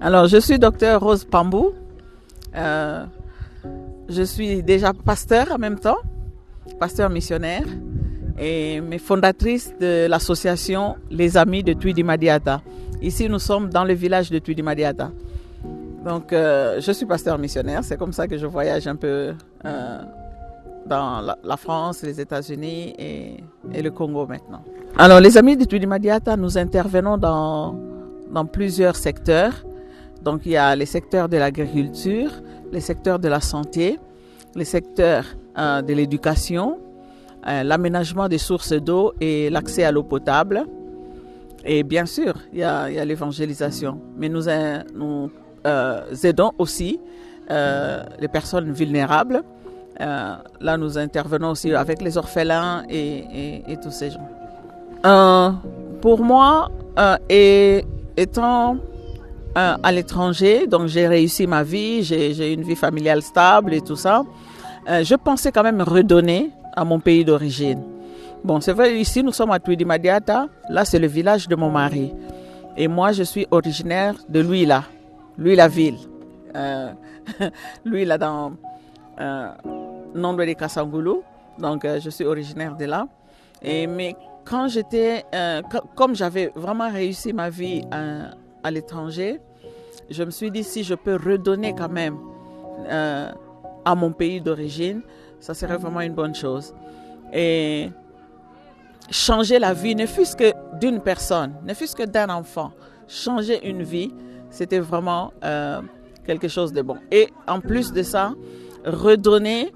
Alors, je suis docteur Rose Pambou. Je suis déjà pasteur en même temps, pasteur missionnaire, et fondatrice de l'association Les Amis de Twidi-Madiata. Ici, nous sommes dans le village de Twidi-Madiata. Donc, je suis pasteur missionnaire. C'est comme ça que je voyage un peu dans la France, les États-Unis et le Congo maintenant. Alors, les Amis de Twidi-Madiata, nous intervenons dans plusieurs secteurs. Donc, il y a les secteurs de l'agriculture, les secteurs de la santé, les secteurs de l'éducation, l'aménagement des sources d'eau et l'accès à l'eau potable. Et bien sûr, il y a l'évangélisation. Mais nous aidons aussi les personnes vulnérables. Là, nous intervenons aussi avec les orphelins et tous ces gens. Pour moi, étant à l'étranger, donc j'ai réussi ma vie, j'ai une vie familiale stable et tout ça. Je pensais quand même redonner à mon pays d'origine. Bon, c'est vrai, ici nous sommes à Twidi-Madiata, là c'est le village de mon mari. Et moi je suis originaire de Luila ville. Luila dans Nondwe de Kassangoulou, donc je suis originaire de là. Mais quand comme j'avais vraiment réussi ma vie à l'étranger, je me suis dit si je peux redonner quand même à mon pays d'origine, ça serait vraiment une bonne chose. Et changer la vie, ne fût-ce que d'une personne, ne fût-ce que d'un enfant, changer une vie, c'était vraiment quelque chose de bon. Et en plus de ça, redonner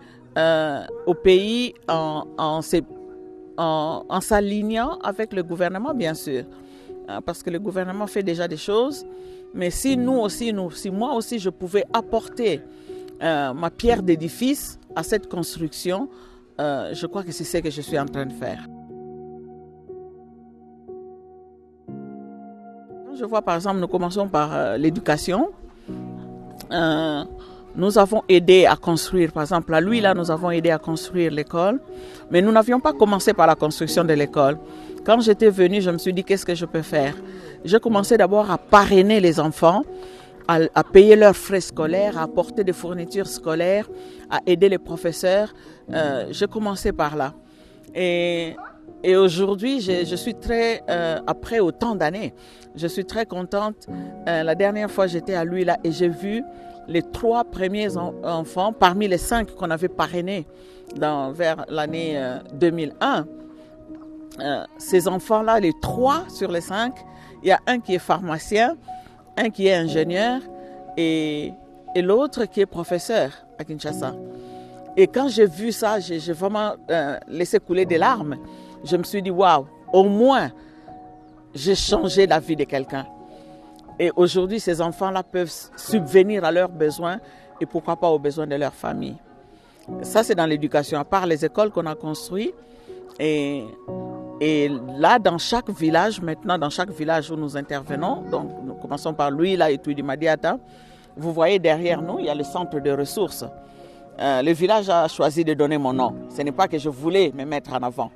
au pays en s'alignant avec le gouvernement, bien sûr. Parce que le gouvernement fait déjà des choses, mais si moi aussi je pouvais apporter ma pierre d'édifice à cette construction, je crois que c'est ce que je suis en train de faire. Je vois par exemple, nous commençons par l'éducation. Nous avons aidé à construire, par exemple à Luila, nous avons aidé à construire l'école, mais nous n'avions pas commencé par la construction de l'école. Quand j'étais venue, je me suis dit qu'est-ce que je peux faire. J'ai commencé d'abord à parrainer les enfants, à payer leurs frais scolaires, à apporter des fournitures scolaires, à aider les professeurs. J'ai commencé par là. Et aujourd'hui, je suis très, après autant d'années, je suis très contente. La dernière fois, j'étais à Luila et j'ai vu les 3 premiers enfants parmi les 5 qu'on avait parrainés vers l'année 2001. Ces enfants-là, les 3 sur les 5, il y a un qui est pharmacien, un qui est ingénieur et l'autre qui est professeur à Kinshasa. Et quand j'ai vu ça, j'ai vraiment laissé couler des larmes. Je me suis dit, waouh, au moins, j'ai changé la vie de quelqu'un. Et aujourd'hui, ces enfants-là peuvent subvenir à leurs besoins et pourquoi pas aux besoins de leur famille. Ça, c'est dans l'éducation, à part les écoles qu'on a construites. Et là, dans chaque village, maintenant, dans chaque village où nous intervenons, donc nous commençons par Luila et Twidi-Madiata, vous voyez derrière nous, il y a le centre de ressources. Le village a choisi de donner mon nom. Ce n'est pas que je voulais me mettre en avant,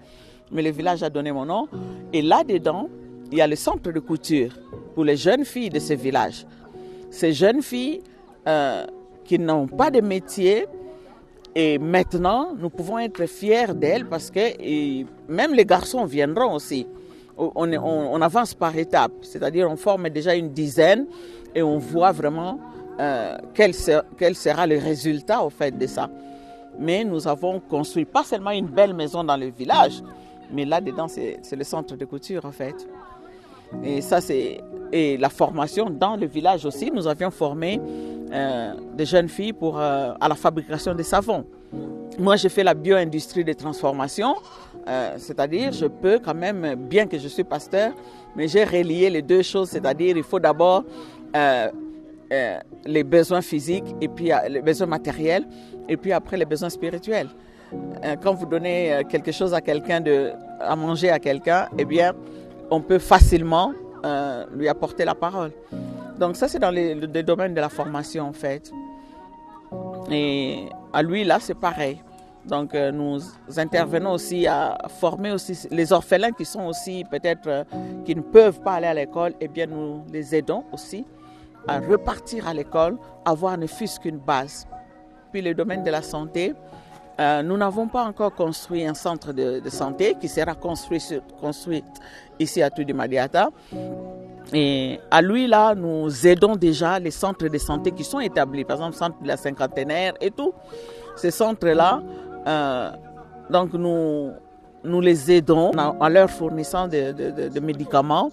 mais le village a donné mon nom. Et là-dedans, il y a le centre de couture pour les jeunes filles de ce village. Ces jeunes filles qui n'ont pas de métier, et maintenant, nous pouvons être fiers d'elles parce que même les garçons viendront aussi. On avance par étapes, c'est-à-dire on forme déjà une dizaine et on voit vraiment quel sera le résultat au fait de ça. Mais nous avons construit pas seulement une belle maison dans le village, mais là-dedans, c'est le centre de couture en fait. Et ça, et la formation dans le village aussi, nous avions formé des jeunes filles à la fabrication de savons. Moi, j'ai fait la bio-industrie de transformation, c'est-à-dire je peux quand même, bien que je suis pasteur, mais j'ai relié les deux choses, c'est-à-dire il faut d'abord les besoins physiques et puis les besoins matériels et puis après les besoins spirituels. Quand vous donnez quelque chose à quelqu'un, à manger à quelqu'un, eh bien, on peut facilement lui apporter la parole. Donc ça, c'est dans le domaine de la formation, en fait. Et à lui, là, c'est pareil. Donc nous intervenons aussi à former aussi les orphelins qui sont aussi peut-être qui ne peuvent pas aller à l'école. Eh bien, nous les aidons aussi à repartir à l'école, avoir ne fût-ce qu'une base. Puis le domaine de la santé, nous n'avons pas encore construit un centre de santé qui sera construit ici à Tudimadiata. Et à lui, là, nous aidons déjà les centres de santé qui sont établis, par exemple le centre de la cinquantenaire et tout. Ces centres-là, donc nous les aidons en leur fournissant de médicaments.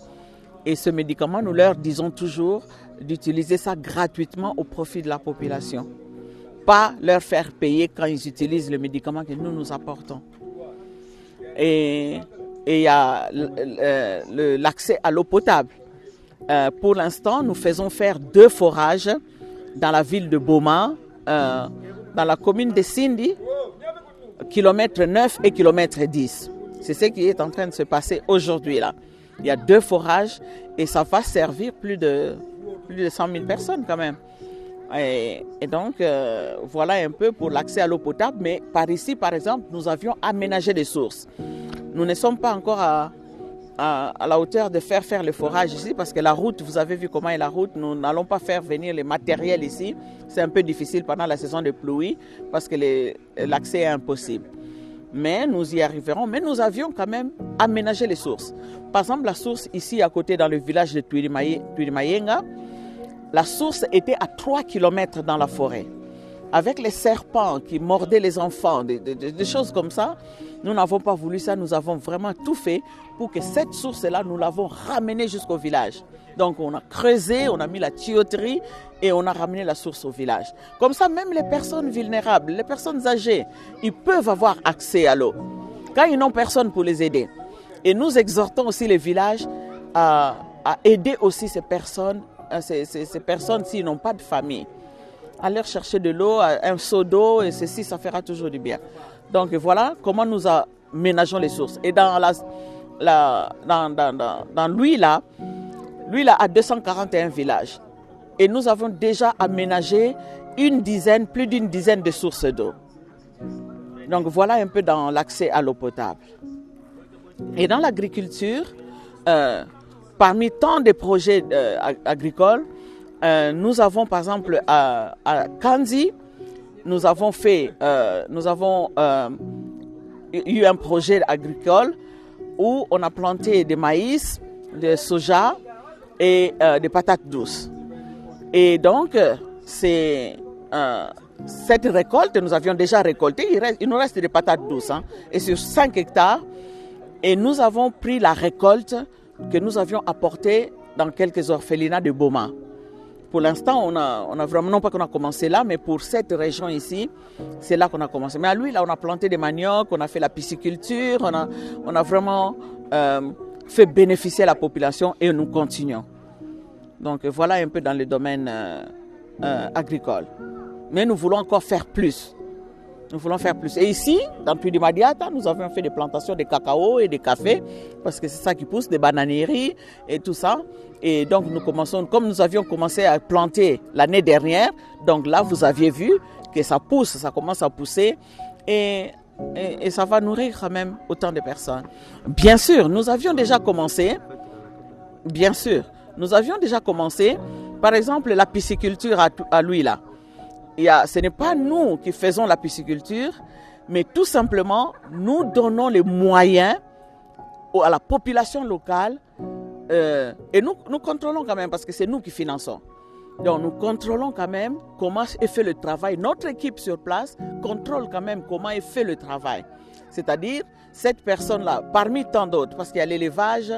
Et ce médicament, nous leur disons toujours d'utiliser ça gratuitement au profit de la population. Pas leur faire payer quand ils utilisent le médicament que nous apportons. Et il y a l'accès à l'eau potable. Pour l'instant, nous faisons faire 2 forages dans la ville de Boma, dans la commune de Sindi, kilomètre 9 et kilomètre 10. C'est ce qui est en train de se passer aujourd'hui là. Il y a 2 forages et ça va servir plus de 100 000 personnes quand même. Et donc, voilà un peu pour l'accès à l'eau potable. Mais par ici, par exemple, nous avions aménagé des sources. Nous ne sommes pas encore à la hauteur de faire le forage ici parce que la route, vous avez vu comment est la route. Nous n'allons pas faire venir les matériels ici. C'est un peu difficile pendant la saison de pluie parce que l'accès est impossible. Mais nous y arriverons. Mais nous avions quand même aménagé les sources. Par exemple, la source ici à côté dans le village de Twirimayenga, la source était à 3 km dans la forêt. Avec les serpents qui mordaient les enfants, des choses comme ça, nous n'avons pas voulu ça. Nous avons vraiment tout fait pour que cette source-là, nous l'avons ramenée jusqu'au village. Donc on a creusé, on a mis la tuyauterie et on a ramené la source au village. Comme ça, même les personnes vulnérables, les personnes âgées, ils peuvent avoir accès à l'eau quand ils n'ont personne pour les aider. Et nous exhortons aussi les villages à aider aussi ces personnes s'ils n'ont pas de famille. À leur chercher de l'eau, un seau d'eau, et ceci, ça fera toujours du bien. Donc voilà comment nous aménageons les sources. Et dans l'Huila a 241 villages. Et nous avons déjà aménagé plus d'une dizaine de sources d'eau. Donc voilà un peu dans l'accès à l'eau potable. Et dans l'agriculture, parmi tant de projets agricoles, nous avons par exemple à Kanzi, nous avons eu un projet agricole où on a planté des maïs, des soja et des patates douces. Et donc, cette récolte, nous avions déjà récolté, il nous reste des patates douces, et sur 5 hectares, et nous avons pris la récolte que nous avions apportée dans quelques orphelinats de Boma. Pour l'instant, on a vraiment, non pas qu'on a commencé là, mais pour cette région ici, c'est là qu'on a commencé. Mais à lui, là, on a planté des maniocs, on a fait la pisciculture, on a vraiment fait bénéficier la population et nous continuons. Donc voilà un peu dans le domaine agricole. Mais nous voulons encore faire plus. Nous voulons faire plus. Et ici, dans Tudimadiata, nous avons fait des plantations de cacao et de café, parce que c'est ça qui pousse, des bananeries et tout ça. Et donc nous commençons, comme nous avions commencé à planter l'année dernière, donc là vous aviez vu que ça pousse, ça commence à pousser et ça va nourrir quand même autant de personnes. Bien sûr, nous avions déjà commencé, par exemple la pisciculture à l'Huila. Ce n'est pas nous qui faisons la pisciculture, mais tout simplement, nous donnons les moyens à la population locale et nous contrôlons quand même, parce que c'est nous qui finançons. Donc nous contrôlons quand même comment est fait le travail. Notre équipe sur place contrôle quand même comment est fait le travail. C'est-à-dire, cette personne-là, parmi tant d'autres, parce qu'il y a l'élevage,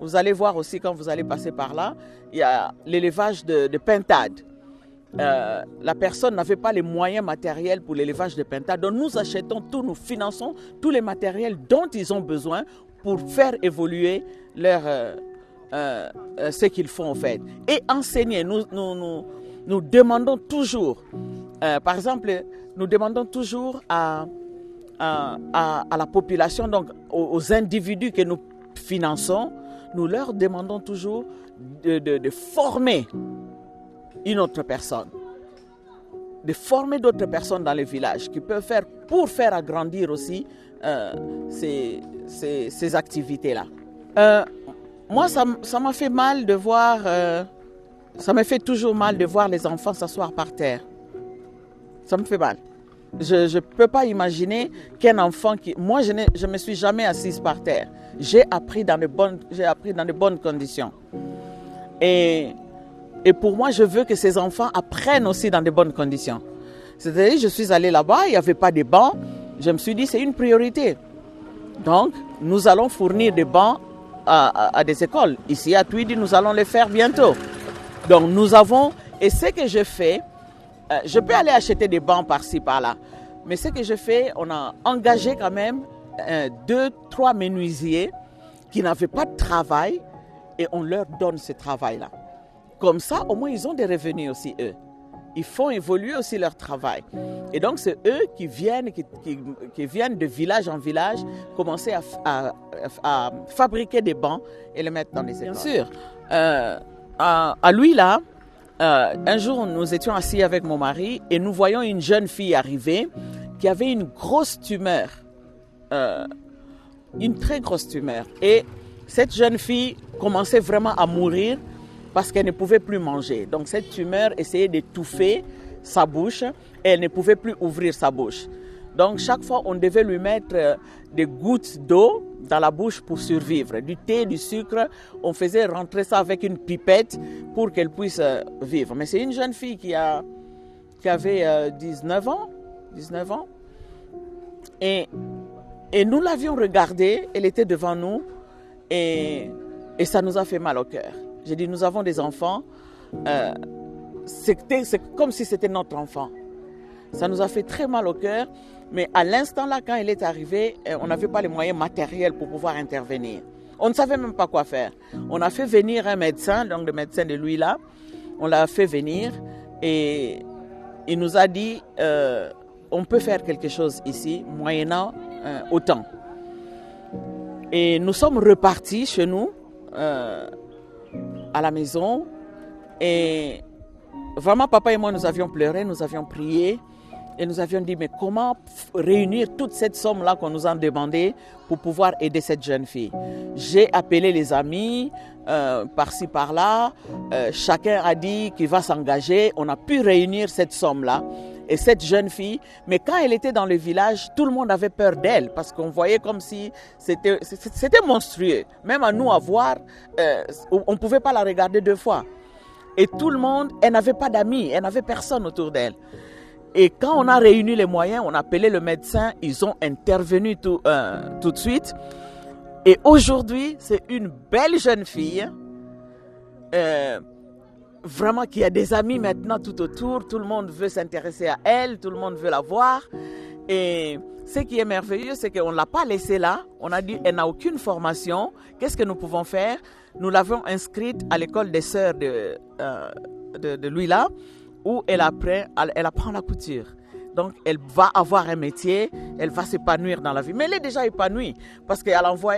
vous allez voir aussi quand vous allez passer par là, il y a l'élevage de pintades. La personne n'avait pas les moyens matériels pour l'élevage de pintades. Donc nous achetons tout, nous finançons tous les matériels dont ils ont besoin pour faire évoluer ce qu'ils font en fait. Et enseigner, nous demandons toujours, par exemple, nous demandons toujours à la population, donc aux individus que nous finançons, nous leur demandons toujours de former une autre personne, de former d'autres personnes dans les villages qui peuvent faire pour faire agrandir aussi ces activités-là. Moi, ça m'a fait mal de voir Ça me fait toujours mal de voir les enfants s'asseoir par terre. Ça me fait mal. Je ne peux pas imaginer qu'un enfant qui... Moi, je ne me suis jamais assise par terre. J'ai appris dans de bonnes conditions. Et pour moi, je veux que ces enfants apprennent aussi dans de bonnes conditions. C'est-à-dire, je suis allée là-bas, il n'y avait pas de bancs. Je me suis dit, c'est une priorité. Donc, nous allons fournir des bancs à des écoles. Ici, à Tweedy, nous allons les faire bientôt. Donc, nous avons... Et ce que je fais, je peux aller acheter des bancs par-ci, par-là. Mais ce que je fais, on a engagé quand même 2-3 menuisiers qui n'avaient pas de travail et on leur donne ce travail-là. Comme ça, au moins, ils ont des revenus aussi, eux. Ils font évoluer aussi leur travail. Et donc, c'est eux qui viennent de village en village, commencer à fabriquer des bancs et les mettre dans les écoles. Bien sûr. À lui, là, un jour, nous étions assis avec mon mari et nous voyons une jeune fille arriver qui avait une grosse tumeur. Une très grosse tumeur. Et cette jeune fille commençait vraiment à mourir parce qu'elle ne pouvait plus manger. Donc cette tumeur essayait d'étouffer sa bouche et elle ne pouvait plus ouvrir sa bouche. Donc chaque fois, on devait lui mettre des gouttes d'eau dans la bouche pour survivre. Du thé, du sucre, on faisait rentrer ça avec une pipette pour qu'elle puisse vivre. Mais c'est une jeune fille qui avait 19 ans. Et nous l'avions regardée, elle était devant nous et ça nous a fait mal au cœur. J'ai dit, nous avons des enfants, c'est comme si c'était notre enfant. Ça nous a fait très mal au cœur, mais à l'instant là, quand elle est arrivée, on n'avait pas les moyens matériels pour pouvoir intervenir. On ne savait même pas quoi faire. On a fait venir un médecin, donc le médecin de lui là, on l'a fait venir et il nous a dit, on peut faire quelque chose ici, moyennant autant. Et nous sommes repartis chez nous, à la maison, et vraiment papa et moi nous avions pleuré, nous avions prié et nous avions dit mais comment réunir toute cette somme là qu'on nous a demandé pour pouvoir aider cette jeune fille. J'ai appelé les amis par-ci par-là, chacun a dit qu'il va s'engager, on a pu réunir cette somme là. Et cette jeune fille, mais quand elle était dans le village, tout le monde avait peur d'elle parce qu'on voyait comme si c'était monstrueux. Même à nous à voir, on ne pouvait pas la regarder 2 fois. Et tout le monde, elle n'avait pas d'amis, elle n'avait personne autour d'elle. Et quand on a réuni les moyens, on a appelé le médecin, ils ont intervenu tout de suite. Et aujourd'hui, c'est une belle jeune fille. Vraiment qui a des amis maintenant tout autour, tout le monde veut s'intéresser à elle, tout le monde veut la voir. Et ce qui est merveilleux, c'est qu'on ne l'a pas laissée là. On a dit, elle n'a aucune formation. Qu'est-ce que nous pouvons faire? Nous l'avons inscrite à l'école des sœurs de lui là, où elle apprend la couture. Donc, elle va avoir un métier, elle va s'épanouir dans la vie. Mais elle est déjà épanouie parce qu'elle voit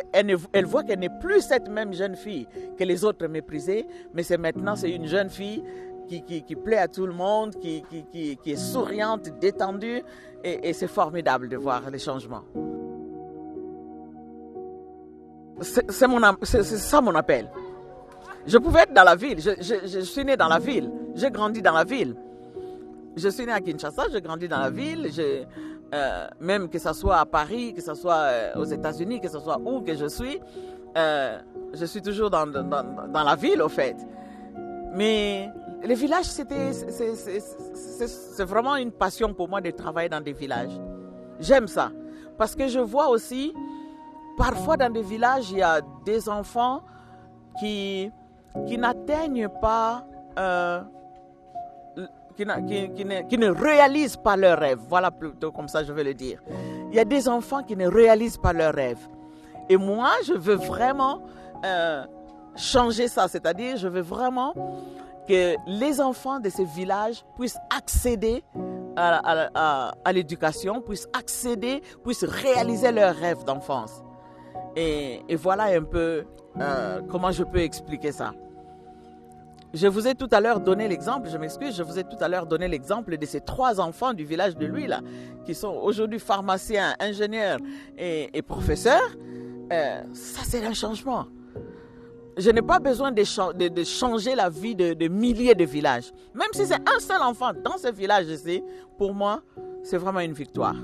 qu'elle n'est plus cette même jeune fille que les autres méprisaient. Mais maintenant, c'est une jeune fille qui plaît à tout le monde, qui est souriante, détendue. Et c'est formidable de voir les changements. C'est ça mon appel. Je pouvais être dans la ville. Je suis né dans la ville. J'ai grandi dans la ville. Je suis né à Kinshasa, j'ai grandi dans la ville, même que ce soit à Paris, que ce soit aux États-Unis, que ce soit où que je suis toujours dans la ville au fait. Mais les villages, c'est vraiment une passion pour moi de travailler dans des villages. J'aime ça parce que je vois aussi, parfois dans des villages, il y a des enfants qui n'atteignent pas... Qui ne réalisent pas leurs rêves. Voilà plutôt comme ça je veux le dire. Il y a des enfants qui ne réalisent pas leurs rêves. Et moi, je veux vraiment changer ça. C'est-à-dire, je veux vraiment que les enfants de ces villages puissent accéder à l'éducation, puissent réaliser leurs rêves d'enfance. Et voilà un peu comment je peux expliquer ça. Je vous ai tout à l'heure donné l'exemple, je m'excuse, je vous ai tout à l'heure donné l'exemple de ces 3 enfants du village de lui, là, qui sont aujourd'hui pharmaciens, ingénieurs et professeurs. Ça, c'est un changement. je n'ai pas besoin de changer la vie de milliers de villages. Même si c'est un seul enfant dans ce village ici, pour moi, c'est vraiment une victoire.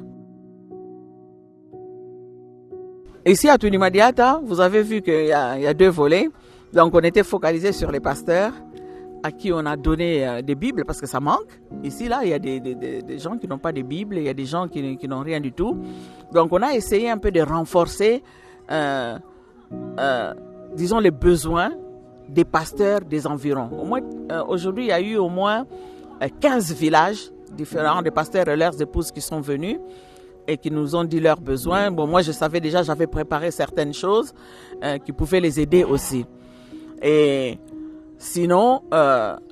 Ici à Twidimadiata, vous avez vu qu'il y a 2 volets. Donc on était focalisé sur les pasteurs à qui on a donné des Bibles parce que ça manque. Ici, là, il y a des gens qui n'ont pas de Bible, il y a des gens qui n'ont rien du tout. Donc on a essayé un peu de renforcer, disons, les besoins des pasteurs des environs. Au moins, aujourd'hui, il y a eu au moins 15 villages différents, des pasteurs et leurs épouses qui sont venus et qui nous ont dit leurs besoins. Bon, moi, je savais déjà, j'avais préparé certaines choses qui pouvaient les aider aussi. Et sinon,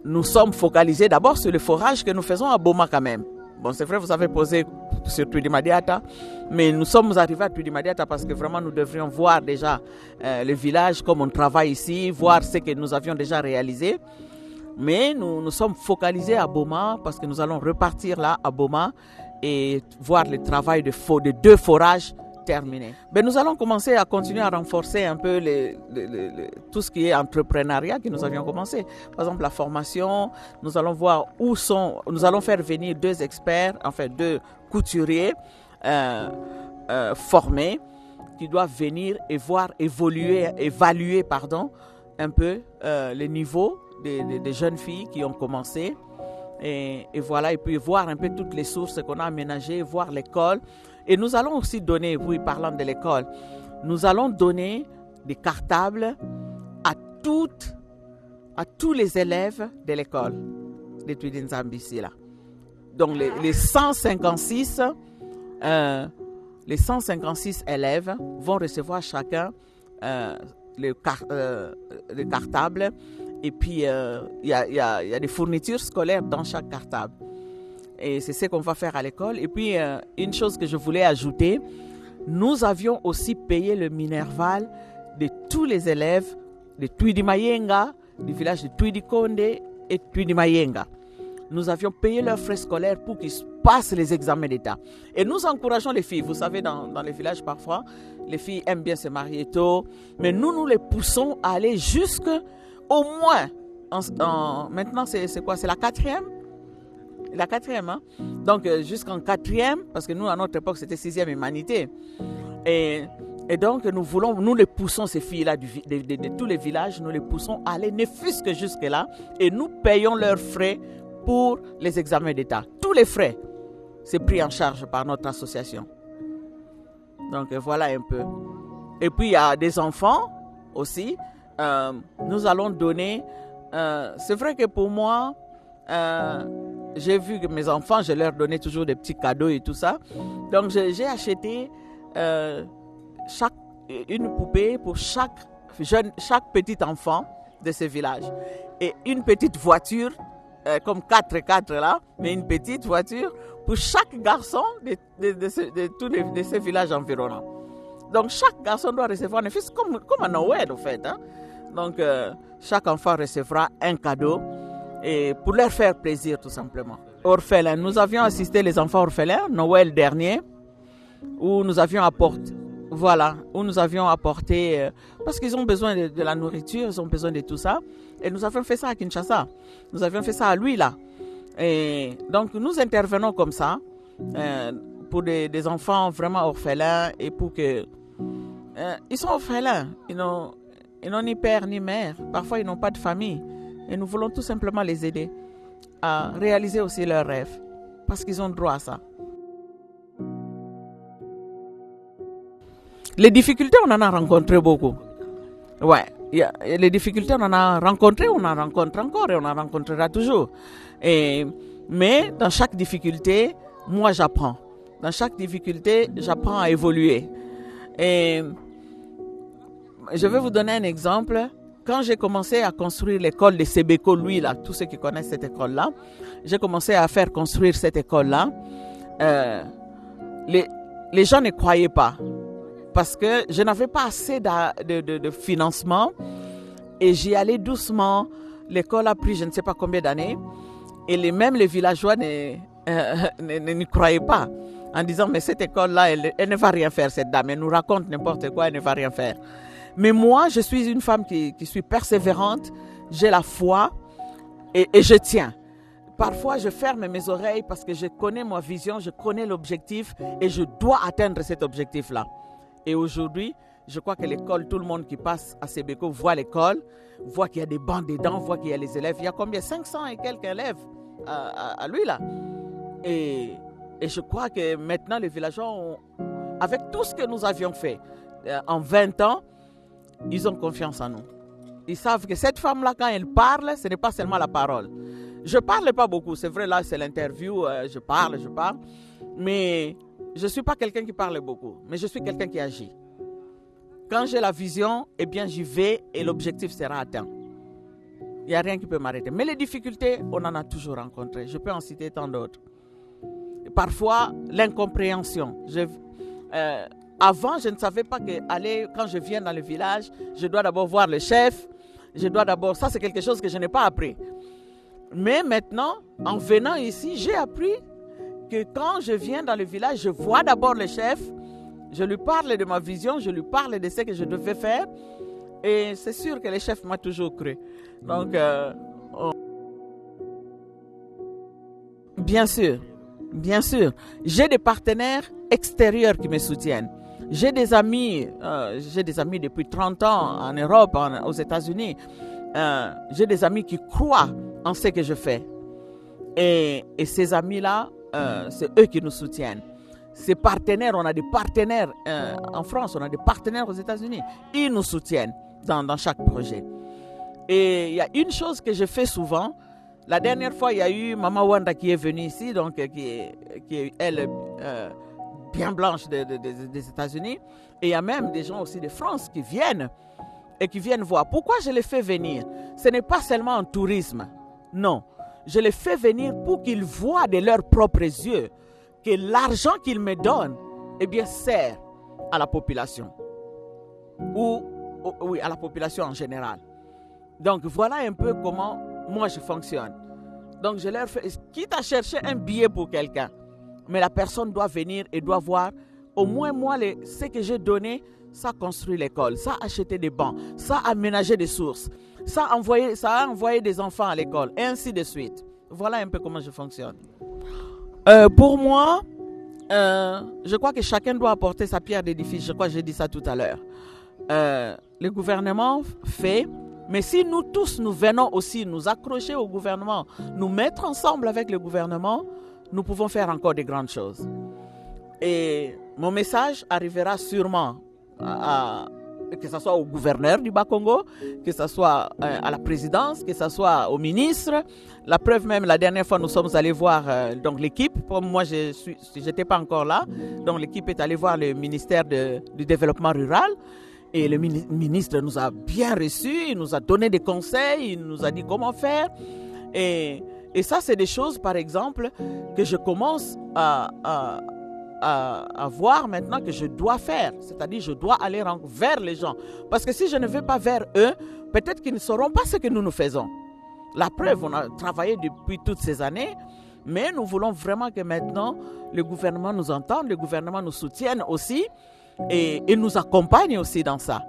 nous sommes focalisés d'abord sur le forage que nous faisons à Boma quand même. Bon, c'est vrai, vous avez posé sur Twidimadiata, mais nous sommes arrivés à Twidimadiata parce que vraiment nous devrions voir déjà le village comme on travaille ici, voir ce que nous avions déjà réalisé. Mais nous sommes focalisés à Boma parce que nous allons repartir là à Boma et voir le travail de 2 forages terminé. Ben, nous allons commencer à continuer à renforcer un peu tout ce qui est entrepreneuriat que nous avions commencé. Par exemple, la formation, nous allons voir nous allons faire venir 2 experts, enfin 2 couturiers formés qui doivent venir et voir évaluer un peu le niveau des jeunes filles qui ont commencé. Et voilà, et puis voir un peu toutes les sources qu'on a aménagées, voir l'école. Et nous allons aussi donner, oui, parlant de l'école, nous allons donner des cartables à tous les élèves de l'école de Twidinzambi ici, là. Donc les 156 élèves vont recevoir chacun le cartable. Et puis, il y a des fournitures scolaires dans chaque cartable. Et c'est ce qu'on va faire à l'école. Et puis, une chose que je voulais ajouter, nous avions aussi payé le Minerval de tous les élèves de Twidimayenga, du village de Twidikonde et Twidimayenga. Nous avions payé leurs frais scolaires pour qu'ils passent les examens d'État. Et nous encourageons les filles. Vous savez, dans les villages, parfois, les filles aiment bien se marier tôt. Mais nous les poussons à aller au moins, maintenant c'est quoi? C'est la 4e? La 4e, hein? Donc jusqu'en 4e, parce que nous à notre époque c'était 6e humanité. Et donc nous les poussons, ces filles-là de tous les villages, nous les poussons à aller ne fût-ce que jusque-là. Et nous payons leurs frais pour les examens d'État. Tous les frais, c'est pris en charge par notre association. Donc voilà un peu. Et puis il y a des enfants aussi. Nous allons donner, c'est vrai que pour moi, j'ai vu que mes enfants, je leur donnais toujours des petits cadeaux et tout ça. Donc j'ai acheté une poupée pour chaque petit enfant de ce village. Et une petite voiture, comme 4x4 là, mais une petite voiture pour chaque garçon de ces villages environnants. Donc chaque garçon doit recevoir un fils comme à Noël en fait, hein. Donc chaque enfant recevra un cadeau et pour leur faire plaisir tout simplement. Orphelins, nous avions assisté les enfants orphelins Noël dernier où nous avions apporté parce qu'ils ont besoin de la nourriture, ils ont besoin de tout ça. Et nous avions fait ça à Kinshasa, nous avions fait ça à Luila. Et donc nous intervenons comme ça pour des enfants vraiment orphelins et pour que ils sont orphelins, ils n'ont ni père ni mère, parfois ils n'ont pas de famille et nous voulons tout simplement les aider à réaliser aussi leurs rêves parce qu'ils ont droit à ça. Les difficultés, on en a rencontré beaucoup. Ouais, les difficultés, on en a rencontré, on en rencontre encore et on en rencontrera toujours. Mais dans chaque difficulté, moi j'apprends. Dans chaque difficulté, j'apprends à évoluer. Et je vais vous donner un exemple. Quand j'ai commencé à construire l'école de Sebeko, lui là, tous ceux qui connaissent cette école-là, j'ai commencé à faire construire cette école-là. Les gens ne croyaient pas parce que je n'avais pas assez de financement et j'y allais doucement. L'école a pris je ne sais pas combien d'années et même les villageois n'y croyaient pas en disant mais cette école-là, elle ne va rien faire cette dame, elle nous raconte n'importe quoi, elle ne va rien faire. Mais moi, je suis une femme qui suis persévérante, j'ai la foi et je tiens. Parfois, je ferme mes oreilles parce que je connais ma vision, je connais l'objectif et je dois atteindre cet objectif-là. Et aujourd'hui, je crois que l'école, tout le monde qui passe à Sébéco voit l'école, voit qu'il y a des bancs dedans, voit qu'il y a les élèves. Il y a combien? 500 et quelques élèves à lui là. Et je crois que maintenant, les villageois, avec tout ce que nous avions fait en 20 ans, ils ont confiance en nous. Ils savent que cette femme-là, quand elle parle, ce n'est pas seulement la parole. Je ne parle pas beaucoup, c'est vrai, là, c'est l'interview, je parle. Mais je ne suis pas quelqu'un qui parle beaucoup, mais je suis quelqu'un qui agit. Quand j'ai la vision, eh bien, j'y vais et l'objectif sera atteint. Il n'y a rien qui peut m'arrêter. Mais les difficultés, on en a toujours rencontrées. Je peux en citer tant d'autres. Parfois, l'incompréhension. Avant, je ne savais pas quand je viens dans le village, je dois d'abord voir le chef. Ça, c'est quelque chose que je n'ai pas appris. Mais maintenant, en venant ici, j'ai appris que quand je viens dans le village, je vois d'abord le chef, je lui parle de ma vision, je lui parle de ce que je devais faire. Et c'est sûr que le chef m'a toujours cru. Donc, bien sûr, j'ai des partenaires extérieurs qui me soutiennent. J'ai des amis depuis 30 ans en Europe, aux États-Unis. J'ai des amis qui croient en ce que je fais. Et ces amis-là, c'est eux qui nous soutiennent. Ces partenaires, on a des partenaires en France, on a des partenaires aux États-Unis. Ils nous soutiennent dans chaque projet. Et il y a une chose que je fais souvent. La dernière fois, il y a eu Maman Wanda qui est venue ici, donc qui est elle, bien blanche des États-Unis. Et il y a même des gens aussi de France qui viennent et qui viennent voir. Pourquoi je les fais venir? Ce n'est pas seulement un tourisme. Non. Je les fais venir pour qu'ils voient de leurs propres yeux que l'argent qu'ils me donnent, eh bien, sert à la population. Oui, à la population en général. Donc, voilà un peu comment moi je fonctionne. Donc, je leur fais, quitte à chercher un billet pour quelqu'un, mais la personne doit venir et doit voir, au moins moi, ce que j'ai donné, ça construit l'école, ça a acheté des bancs, ça a aménagé des sources, ça a envoyé des enfants à l'école, et ainsi de suite. Voilà un peu comment je fonctionne. Pour moi, je crois que chacun doit apporter sa pierre d'édifice. Je crois que j'ai dit ça tout à l'heure. Le gouvernement fait, mais si nous tous nous venons aussi nous accrocher au gouvernement, nous mettre ensemble avec le gouvernement, nous pouvons faire encore de grandes choses. Et mon message arrivera sûrement que ce soit au gouverneur du Bas-Congo, que ce soit à la présidence, que ce soit au ministre. La preuve même, la dernière fois, nous sommes allés voir donc l'équipe. Comme moi, je n'étais pas encore là. Donc l'équipe est allée voir le ministère du développement rural. Et le ministre nous a bien reçus, il nous a donné des conseils, il nous a dit comment faire. Et ça, c'est des choses, par exemple, que je commence à voir maintenant que je dois faire. C'est-à-dire, je dois aller vers les gens. Parce que si je ne vais pas vers eux, peut-être qu'ils ne sauront pas ce que nous faisons. La preuve, on a travaillé depuis toutes ces années, mais nous voulons vraiment que maintenant, le gouvernement nous entende, le gouvernement nous soutienne aussi, et nous accompagne aussi dans ça.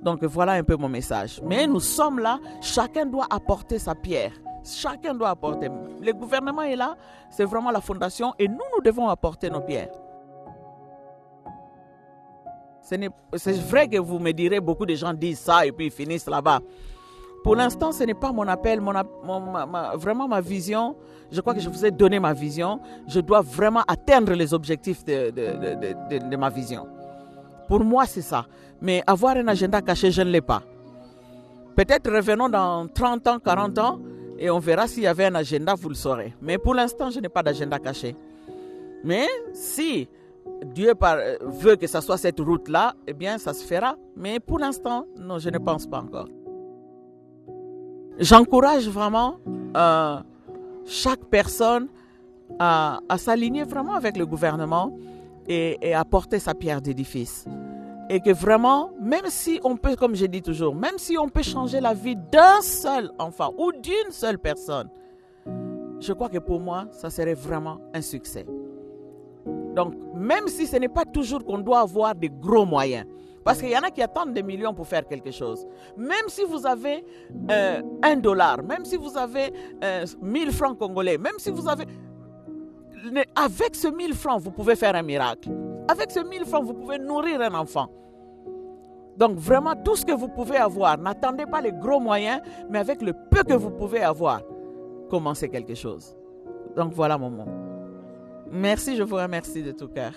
Donc voilà un peu mon message. Mais nous sommes là, chacun doit apporter sa pierre. Chacun doit apporter. Le gouvernement est là, c'est vraiment la fondation, et nous devons apporter nos pierres. C'est vrai que vous me direz, beaucoup de gens disent ça et puis ils finissent là-bas. Pour l'instant, ce n'est pas mon appel, vraiment ma vision. Je crois que je vous ai donné ma vision. Je dois vraiment atteindre les objectifs de ma vision. Pour moi, c'est ça. Mais avoir un agenda caché, je ne l'ai pas. Peut-être revenons dans 30 ans, 40 ans et on verra s'il y avait un agenda, vous le saurez. Mais pour l'instant, je n'ai pas d'agenda caché. Mais si Dieu veut que ce soit cette route-là, eh bien, ça se fera. Mais pour l'instant, non, je ne pense pas encore. J'encourage vraiment chaque personne à s'aligner vraiment avec le gouvernement et à porter sa pierre d'édifice. Et que vraiment, même si on peut, comme je dis toujours, même si on peut changer la vie d'un seul enfant ou d'une seule personne, je crois que pour moi, ça serait vraiment un succès. Donc, même si ce n'est pas toujours qu'on doit avoir des gros moyens, Parce qu'il y en a qui attendent des millions pour faire quelque chose. Même si vous avez $1, même si vous avez 1000 francs congolais, même si vous avez... Avec ce 1000 francs, vous pouvez faire un miracle. Avec ce 1000 francs, vous pouvez nourrir un enfant. Donc vraiment, tout ce que vous pouvez avoir, n'attendez pas les gros moyens, mais avec le peu que vous pouvez avoir, commencez quelque chose. Donc voilà mon mot. Merci, je vous remercie de tout cœur.